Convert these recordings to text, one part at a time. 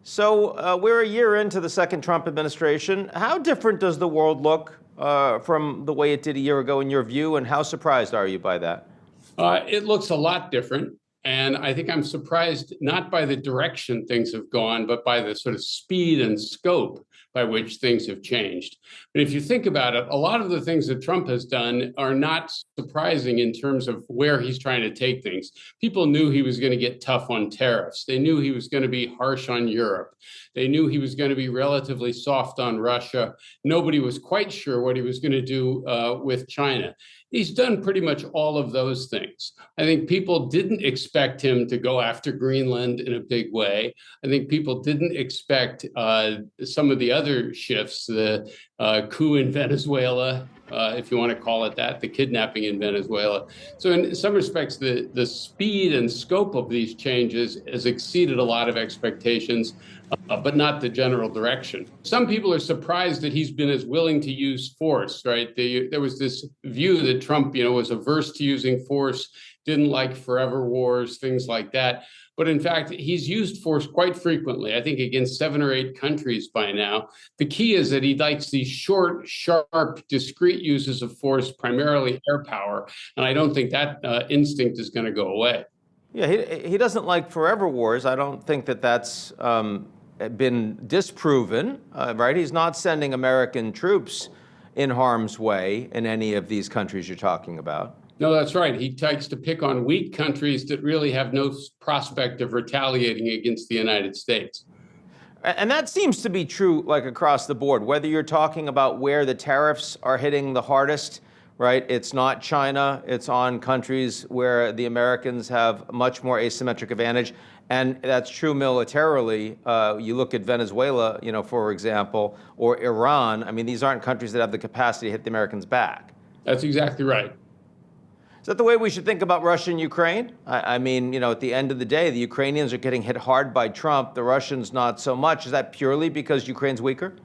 So we're a year into the second Trump administration. How different does the world look from the way it did a year ago in your view, and how surprised are you by that? It looks a lot different. And I think I'm surprised not by the direction things have gone, but by the sort of speed and scope by which things have changed. But if you think about it, a lot of the things that Trump has done are not surprising in terms of where he's trying to take things. People knew he was going to get tough on tariffs. They knew he was going to be harsh on Europe. They knew he was going to be relatively soft on Russia. Nobody was quite sure what he was going to do with China. He's done pretty much all of those things. I think people didn't expect him to go after Greenland in a big way. I think people didn't expect some of the other shifts, the coup in Venezuela, if you want to call it that, the kidnapping in Venezuela. So in some respects, the speed and scope of these changes has exceeded a lot of expectations, but not the general direction. Some people are surprised that he's been as willing to use force, right? There was this view that Trump, was averse to using force, didn't like forever wars, things like that. But in fact, he's used force quite frequently, I think against 7 or 8 countries by now. The key is that he likes these short, sharp, discrete uses of force, primarily air power. And I don't think that instinct is going to go away. Yeah, he doesn't like forever wars. I don't think that that's been disproven, right? He's not sending American troops in harm's way in any of these countries you're talking about. No, that's right. He likes to pick on weak countries that really have no prospect of retaliating against the United States. And that seems to be true, like across the board, whether you're talking about where the tariffs are hitting the hardest, right? It's not China. It's on countries where the Americans have much more asymmetric advantage. And that's true militarily. You look at Venezuela, for example, or Iran. I mean, these aren't countries that have the capacity to hit the Americans back. That's exactly right. Is that the way we should think about Russia and Ukraine? I mean, at the end of the day, the Ukrainians are getting hit hard by Trump, the Russians not so much. Is that purely because Ukraine's weaker?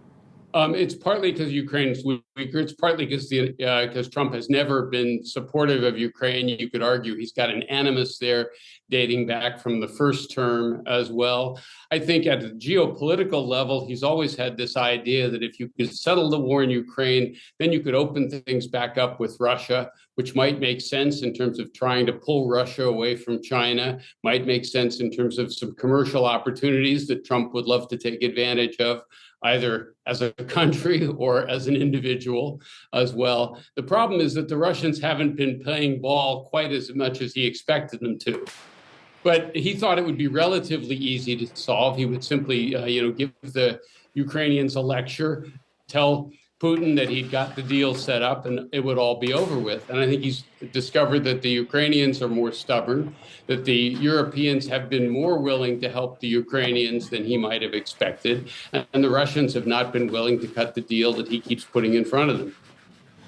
It's partly because Ukraine's weaker. It's partly because Trump has never been supportive of Ukraine. You could argue he's got an animus there dating back from the first term as well. I think at the geopolitical level, he's always had this idea that if you could settle the war in Ukraine, then you could open things back up with Russia, which might make sense in terms of trying to pull Russia away from China, might make sense in terms of some commercial opportunities that Trump would love to take advantage of, either as a country or as an individual as well. The problem is that the Russians haven't been playing ball quite as much as he expected them to. But he thought it would be relatively easy to solve. He would simply, give the Ukrainians a lecture, tell Putin that he'd got the deal set up and it would all be over with. And I think he's discovered that the Ukrainians are more stubborn, that the Europeans have been more willing to help the Ukrainians than he might have expected. And the Russians have not been willing to cut the deal that he keeps putting in front of them.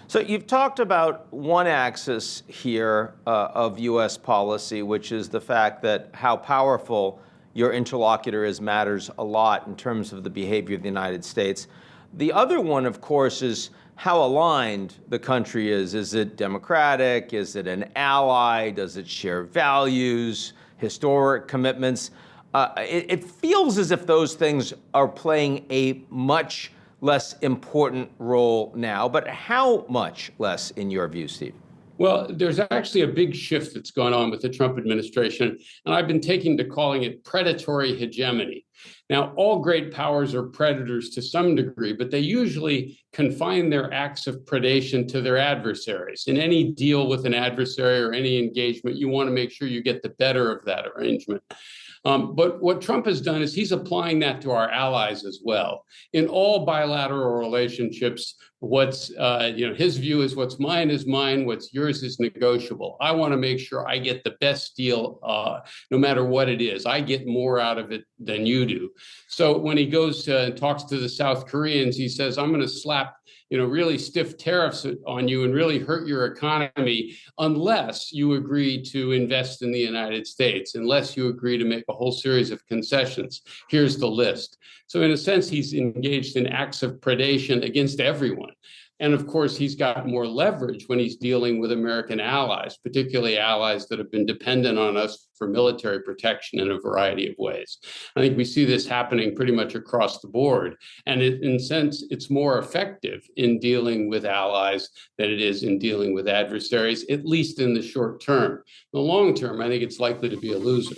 So you've talked about one axis here of U.S. policy, which is the fact that how powerful your interlocutor is matters a lot in terms of the behavior of the United States. The other one, of course, is how aligned the country is. Is it democratic? Is it an ally? Does it share values, historic commitments? It feels as if those things are playing a much less important role now, but how much less in your view, Steve? Well, there's actually a big shift that's gone on with the Trump administration, and I've been taking to calling it predatory hegemony. Now, all great powers are predators to some degree, but they usually confine their acts of predation to their adversaries. In any deal with an adversary or any engagement, you want to make sure you get the better of that arrangement. But what Trump has done is he's applying that to our allies as well. In all bilateral relationships, what's his view is what's mine, what's yours is negotiable. I want to make sure I get the best deal, no matter what it is. I get more out of it than you do. So when he goes and talks to the South Koreans, he says, I'm going to slap really stiff tariffs on you and really hurt your economy unless you agree to invest in the United States, unless you agree to make a whole series of concessions. Here's the list. So in a sense, he's engaged in acts of predation against everyone. And of course, he's got more leverage when he's dealing with American allies, particularly allies that have been dependent on us for military protection in a variety of ways. I think we see this happening pretty much across the board. And in a sense, it's more effective in dealing with allies than it is in dealing with adversaries, at least in the short term. In the long term, I think it's likely to be a loser.